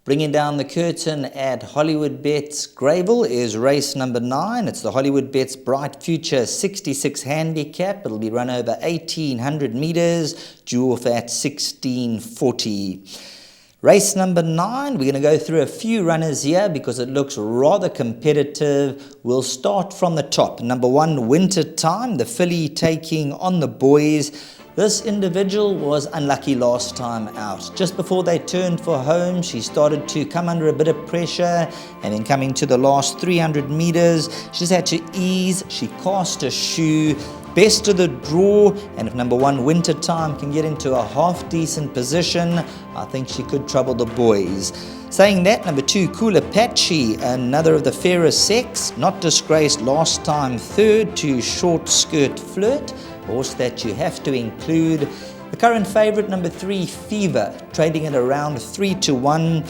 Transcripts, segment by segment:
Bringing down the curtain at Hollywood Bets Greyville is race number 9. It's the Hollywood Bets Bright Future 66 handicap. It'll be run over 1,800 meters, due off at 1640. Race number 9, we're going to go through a few runners here because it looks rather competitive. We'll start from the top. Number 1, Winter Time, the filly taking on the boys. This individual was unlucky last time out. Just before they turned for home, she started to come under a bit of pressure, and then coming to the last 300 meters, she just had to ease. She cast a shoe, best of the draw, and if number 1 Winter Time can get into a half decent position, I think she could trouble the boys. Saying that, number 2 Cool Apache, another of the fairer sex, not disgraced last time, third to Short Skirt Flirt, horse that you have to include. The current favourite, number 3 Fever, trading at around 3-1.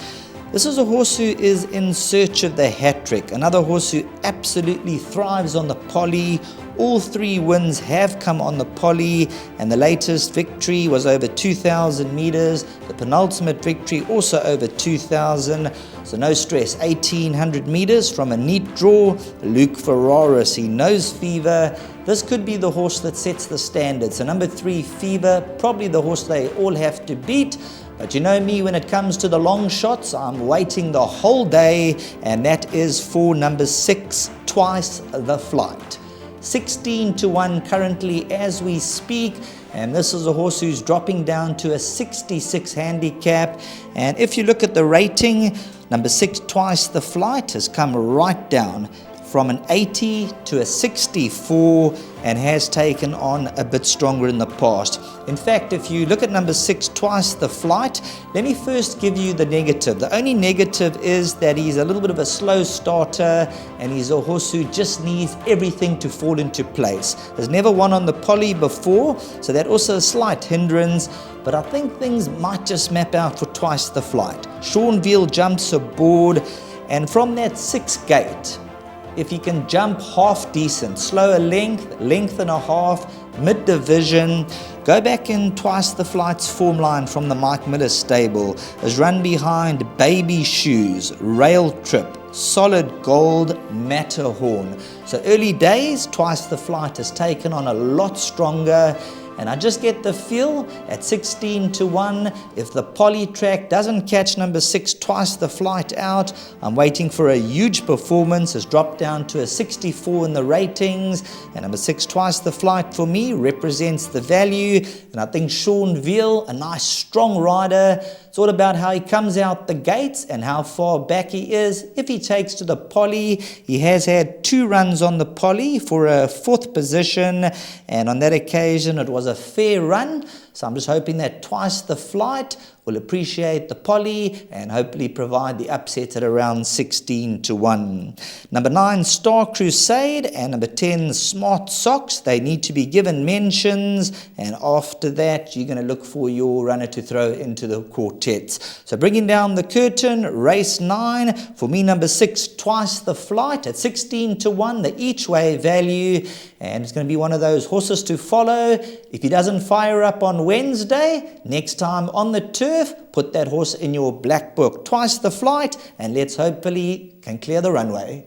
This is a horse who is in search of the hat-trick, another horse who absolutely thrives on the poly. All 3 wins have come on the poly, and the latest victory was over 2,000 meters. The penultimate victory also over 2,000. So no stress, 1,800 meters from a neat draw. Luke Ferraris, he knows Fever. This could be the horse that sets the standard. So number 3 Fever, probably the horse they all have to beat. But you know me, when it comes to the long shots, I'm waiting the whole day, and that is for number 6, Twice the Flight. 16-1 currently as we speak, and this is a horse who's dropping down to a 66 handicap. And if you look at the rating, number 6 Twice the Flight has come right down from an 80 to a 64 and has taken on a bit stronger in the past. In fact, if you look at number 6 Twice the Flight, let me first give you the negative. The only negative is that he's a little bit of a slow starter, and he's a horse who just needs everything to fall into place. There's never won on the poly before, so that also a slight hindrance, but I think things might just map out for Twice the Flight. Sean Veal jumps aboard, and from that 6th gate, if he can jump half decent, slower length and a half, mid-division, go back in Twice the Flight's form line from the Mike Miller stable, has run behind Baby Shoes, Rail Trip, Solid Gold, Matterhorn. So early days, Twice the Flight has taken on a lot stronger. And I just get the feel at 16-1, if the poly track doesn't catch number 6 Twice the Flight out, I'm waiting for a huge performance. Has dropped down to a 64 in the ratings, and number 6 Twice the Flight for me represents the value. And I think Sean Veal, a nice strong rider. It's all about how he comes out the gates and how far back he is. If he takes to the poly, he has had 2 runs on the poly for a 4th position, and on that occasion it was a fair run. So I'm just hoping that Twice the Flight will appreciate the poly and hopefully provide the upset at around 16-1. Number 9, Star Crusade, and number 10, Smart Socks. They need to be given mentions, and after that, you're going to look for your runner to throw into the quartets. So bringing down the curtain, race 9, for me, number 6, Twice the Flight at 16-1, the each way value, and it's going to be one of those horses to follow. If he doesn't fire up on Wednesday, next time on the turf, put that horse in your black book. Twice the Flight, and let's hopefully can clear the runway.